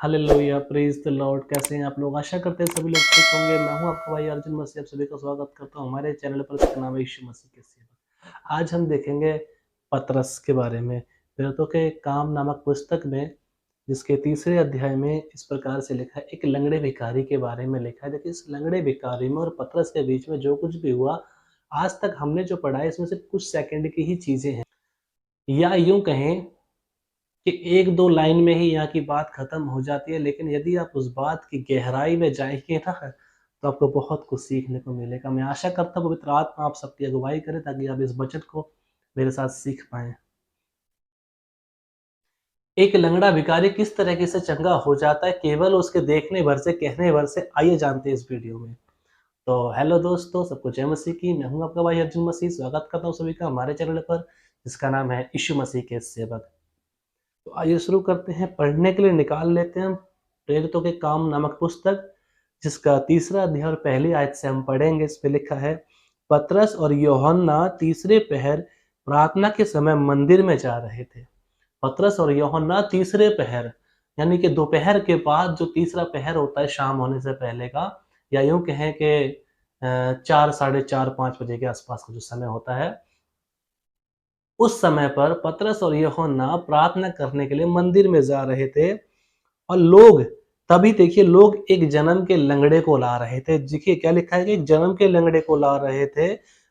Hallelujah, praise the Lord. कैसे हैं आप लोग? आशा करते हैं सभी लोग ठीक होंगे। मैं हूं आपका भाई अर्जुन मसीह, आप सभी का स्वागत करता हूं हमारे चैनल पर, जिसका नाम है यीशु मसीह के सेवक। आज हम देखेंगे पतरस के बारे में। प्रेरितों के काम नामक पुस्तक में, जिसके तीसरे अध्याय में इस प्रकार से लिखा है, एक लंगड़े भिखारी के बारे में लिखा है। देखिए, इस लंगड़े भिखारी में और पतरस के बीच में जो कुछ भी हुआ, आज तक हमने जो पढ़ा है, इसमें सिर्फ कुछ सेकंड की ही चीजें हैं, या यूं कहें कि एक दो लाइन में ही यहाँ की बात खत्म हो जाती है। लेकिन यदि आप उस बात की गहराई में जाएंगे ना, तो आपको बहुत कुछ सीखने को मिलेगा। मैं आशा करता हूँ पवित्र आत्मा आप सबकी अगुवाई करे, ताकि आप इस वचन को मेरे साथ सीख पाए। एक लंगड़ा भिखारी किस तरीके से चंगा हो जाता है, केवल उसके देखने भर से, कहने भर से, आइए जानते हैं इस वीडियो में। तो हेलो दोस्तों, सबको जय मसीह की। मैं हूं आपका भाई अर्जुन मसीह। स्वागत करता हूं सभी का हमारे चैनल पर, जिसका नाम है यीशु मसीह के सेवक। तो आइए शुरू करते हैं। पढ़ने के लिए निकाल लेते हैं हम प्रेरितों के काम नामक पुस्तक, जिसका तीसरा अध्याय और पहली आयत से हम पढ़ेंगे। इस पे लिखा है, पतरस और यूहन्ना तीसरे पहर प्रार्थना के समय मंदिर में जा रहे थे। पतरस और यूहन्ना तीसरे पहर, यानी कि दोपहर के बाद जो तीसरा पहर होता है, शाम होने से पहले का, या यूं कहें कि 4, साढ़े 4, 5 बजे के आसपास का जो समय होता है, उस समय पर पतरस और यूहन्ना प्रार्थना करने के लिए मंदिर में जा रहे थे। और लोग, तभी देखिए, लोग एक जन्म के लंगड़े को ला रहे थे। देखिए क्या लिखा है कि एक जन्म के लंगड़े को ला रहे थे,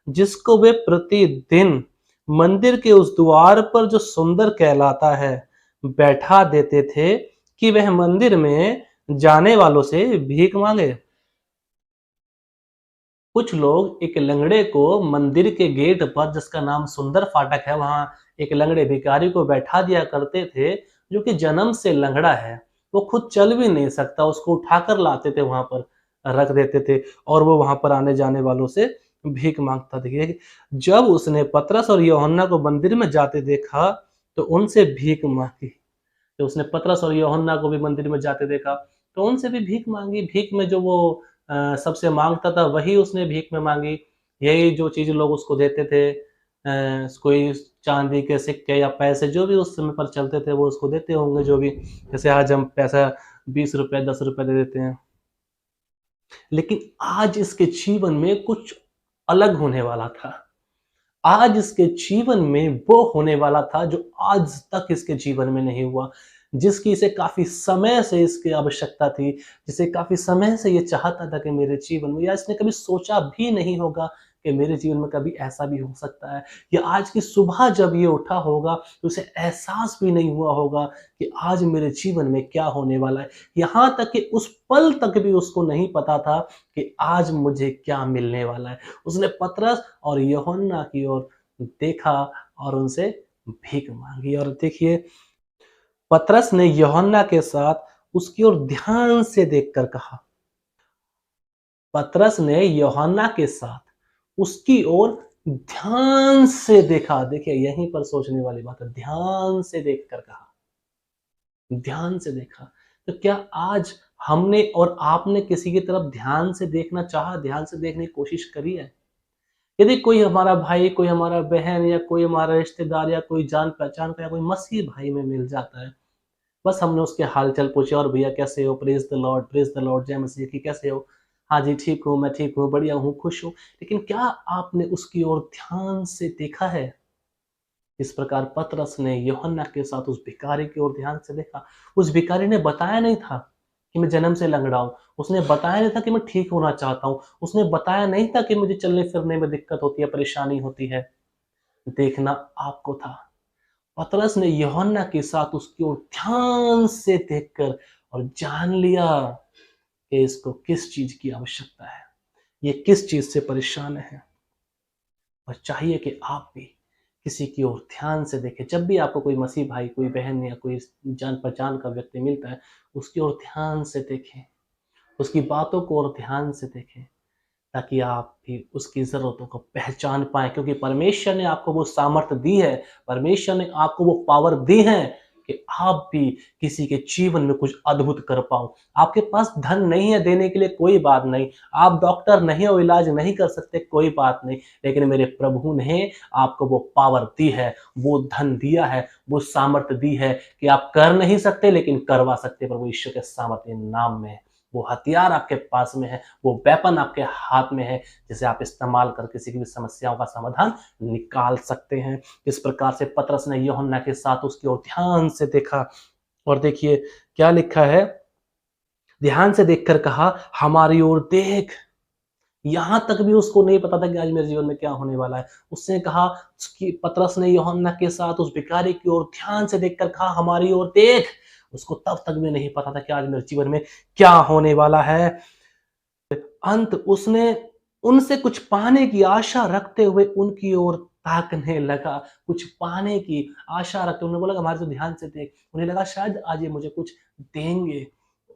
जिसको वे प्रतिदिन मंदिर के उस द्वार पर, जो सुंदर कहलाता है, बैठा देते थे, कि वह मंदिर में जाने वालों से भीख मांगे। कुछ लोग एक लंगड़े को मंदिर के गेट पर, जिसका नाम सुंदर फाटक है, वहां एक लंगड़े भिखारी को बैठा दिया करते थे, जो कि जन्म से लंगड़ा है। वो खुद चल भी नहीं सकता, उसको उठाकर लाते थे, वहां पर रख देते थे, और वो वहां पर आने जाने वालों से भीख मांगता। देखिए, जब उसने पतरस और यूहन्ना को मंदिर में जाते देखा, तो उनसे भीख मांगी। तो उसने पतरस और यूहन्ना को भी मंदिर में जाते देखा, तो उनसे भी भीख मांगी। भीख में जो वो सबसे मांगता था, वही उसने भीख में मांगी। यही जो चीज लोग उसको देते थे, कोई चांदी के सिक्के या पैसे, जो भी उस समय पर चलते थे, वो उसको देते होंगे। जो भी, जैसे आज हम पैसा 20 रुपए 10 रुपए दे देते हैं। लेकिन आज इसके जीवन में कुछ अलग होने वाला था। आज इसके जीवन में वो होने वाला था जो आज तक इसके जीवन में नहीं हुआ, जिसकी इसे काफी समय से इसकी आवश्यकता थी, जिसे काफी समय से ये चाहता था कि मेरे जीवन में, या इसने कभी सोचा भी नहीं होगा कि मेरे जीवन में कभी ऐसा भी हो सकता है। या आज की सुबह जब ये उठा होगा, तो उसे एहसास भी नहीं हुआ होगा कि आज मेरे जीवन में क्या होने वाला है। यहाँ तक कि उस पल तक भी उसको नहीं पता था कि आज मुझे क्या मिलने वाला है। उसने पतरस और यूहन्ना की ओर देखा और उनसे भीख मांगी। और देखिए, पतरस ने यूहन्ना के साथ उसकी ओर ध्यान से देखकर कहा। पतरस ने यूहन्ना के साथ उसकी ओर ध्यान से देखा। देखिए, यहीं पर सोचने वाली बात है, ध्यान से देखकर कहा, ध्यान से देखा। तो क्या आज हमने और आपने किसी की तरफ ध्यान से देखना चाहा, ध्यान से देखने की कोशिश करी है? यदि कोई हमारा भाई, कोई हमारा बहन, या कोई हमारा रिश्तेदार, या कोई जान पहचान का, या कोई मसीह भाई में मिल जाता है, बस हमने उसके हाल चाल पूछे, और भैया कैसे हो, praise the Lord, praise the Lord, जय मसीह की, कैसे हो? हाँ जी ठीक हूँ, मैं ठीक हूँ, बढ़िया हूँ, खुश हूँ। लेकिन क्या आपने उसकी ओर ध्यान से देखा है? इस प्रकार पतरस ने यूहन्ना के साथ उस भिखारी की ओर ध्यान से देखा। उस भिखारी ने बताया नहीं था कि मैं जन्म से लंगड़ा हूँ। उसने बताया नहीं था कि मैं ठीक होना चाहता हूँ। उसने बताया नहीं था कि मुझे चलने फिरने में दिक्कत होती है, परेशानी होती है। देखना आपको था। पतरस ने यूहन्ना के साथ उसकी ओर ध्यान से देखकर और जान लिया कि इसको किस चीज की आवश्यकता है, ये किस चीज से परेशान है। और चाहिए कि आप भी किसी की ओर ध्यान से देखें। जब भी आपको कोई मसीह भाई, कोई बहन, या कोई जान पहचान का व्यक्ति मिलता है, उसकी ओर ध्यान से देखें, उसकी बातों को और ध्यान से देखें, ताकि आप भी उसकी ज़रूरतों को पहचान पाएँ। क्योंकि परमेश्वर ने आपको वो सामर्थ्य दी है, परमेश्वर ने आपको वो पावर दी है कि आप भी किसी के जीवन में कुछ अद्भुत कर पाओ। आपके पास धन नहीं है देने के लिए, कोई बात नहीं। आप डॉक्टर नहीं हो, इलाज नहीं कर सकते, कोई बात नहीं। लेकिन मेरे प्रभु ने आपको वो पावर दी है, वो धन दिया है, वो सामर्थ्य दी है कि आप कर नहीं सकते लेकिन करवा सकते। प्रभु यीशु के सामर्थ्य नाम में है। वो हथियार आपके पास में है, वो वेपन आपके हाथ में है, जिसे आप इस्तेमाल कर किसी की भी समस्याओं का समाधान निकाल सकते हैं। इस प्रकार से पतरस ने यूहन्ना के साथ उसकी ओर ध्यान से देखा और देखिए क्या लिखा है। ध्यान से देखकर कहा, हमारी ओर देख। यहां तक भी उसको नहीं पता था कि आज मेरे जीवन में क्या होने वाला है। उसने कहा कि पतरस ने यूहन्ना के साथ उस भिखारी की ओर ध्यान से देखकर कहा, हमारी ओर देख। उसको तब तक भी नहीं पता था कि आज मेरे जीवन में क्या होने वाला है। अंत उसने उनसे कुछ पाने की आशा रखते हुए उनकी ओर ताकने लगा। कुछ पाने की आशा रखते, उन्होंने बोला हमारे तो ध्यान से देख। उन्हें लगा शायद आज ये मुझे कुछ देंगे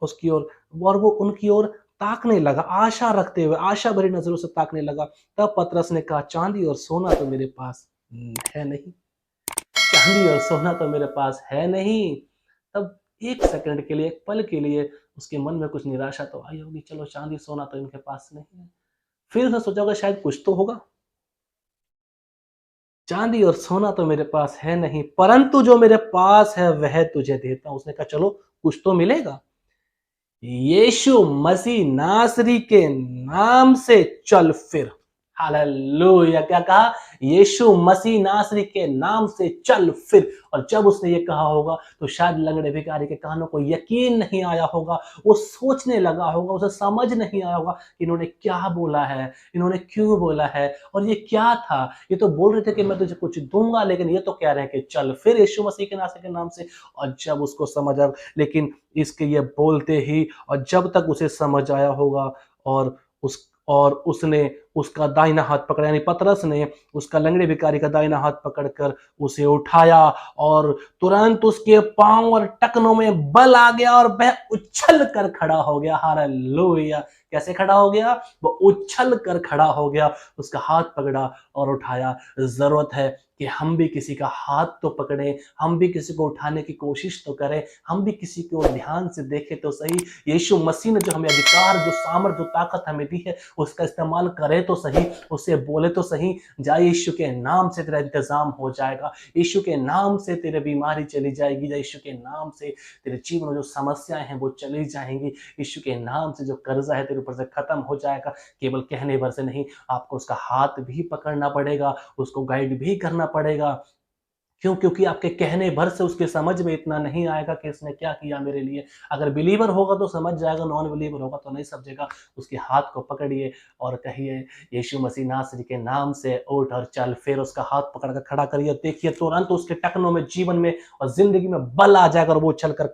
उसकी ओर, और वो उनकी ओर ताकने लगा, आशा रखते हुए, आशा भरी नजरों से ताकने लगा। तब पतरस ने कहा, चांदी और सोना तो मेरे पास है नहीं। चांदी और सोना तो मेरे पास है नहीं। तब एक सेकंड के लिए, एक पल के लिए उसके मन में कुछ निराशा तो आई होगी, चलो चांदी सोना तो इनके पास नहीं है। फिर उसने सोचा होगा शायद कुछ तो होगा। चांदी और सोना तो मेरे पास है नहीं, परंतु जो मेरे पास है वह तुझे देता हूं। उसने कहा चलो कुछ तो मिलेगा। यीशु मसीह नासरी के नाम से चल फिर। हालेलुया। क्या कहा? यीशु मसीह नासरी के नाम से चल फिर। और जब उसने ये कहा होगा तो शायद लंगड़े भिखारी के कानों को यकीन नहीं आया होगा। वो सोचने लगा होगा, उसे समझ नहीं आया होगा कि इन्होंने क्या बोला है, इन्होंने क्यों बोला है, और ये क्या था। ये तो बोल रहे थे कि मैं तुझे कुछ दूंगा, लेकिन ये तो कह रहे हैं कि चल फिर यीशु मसीह के नासरी के नाम से। और जब उसको समझ आ, लेकिन इसके ये बोलते ही, और जब तक उसे समझ आया होगा, और उसने उसका दाहिना हाथ पकड़ा, यानी पतरस ने उसका लंगड़े भिखारी का दाहिना हाथ पकड़कर उसे उठाया, और तुरंत उसके पांव और टखनों में बल आ गया और वह उछल कर खड़ा हो गया। हालेलुया। कैसे खड़ा हो गया? वो उछल कर खड़ा हो गया, उसका हाथ पकड़ा और उठाया। जरूरत है कि हम भी किसी का हाथ तो पकड़ें, हम भी किसी को उठाने की कोशिश तो करें, हम भी किसी को ध्यान से देखें तो सही। यीशु मसीह ने जो हमें अधिकार, जो सामर्थ, जो ताकत हमें दी है, उसका इस्तेमाल करें तो सही, उससे बोले तो सही। जा, यीशु के नाम से तेरा इंतजाम हो जाएगा, यीशु के नाम से तेरी बीमारी चली जाएगी, यीशु के नाम से तेरे जीवन में जो समस्याएं हैं वो चली जाएंगी, यीशु के नाम से जो कर्जा है तेरे ऊपर से खत्म हो जाएगा। केवल कहने भर से नहीं, आपको उसका हाथ भी पकड़ना पड़ेगा, उसको गाइड भी करना पड़ेगा। क्यों? क्योंकि आपके कहने भर से उसके समझ में इतना नहीं आएगा कि इसने क्या किया मेरे लिए। अगर बिलीवर होगा तो समझ जाएगा, नॉन बिलीवर होगा तो नहीं समझेगा। उसके हाथ को पकड़िए और कहिए, यीशु मसीह नासरी के नाम से उठ और चल। फिर उसका हाथ पकड़ कर खड़ा करिए, देखिए तुरंत उसके टखनों में, जीवन में और जिंदगी में बल आ जाएगा और वो चलकर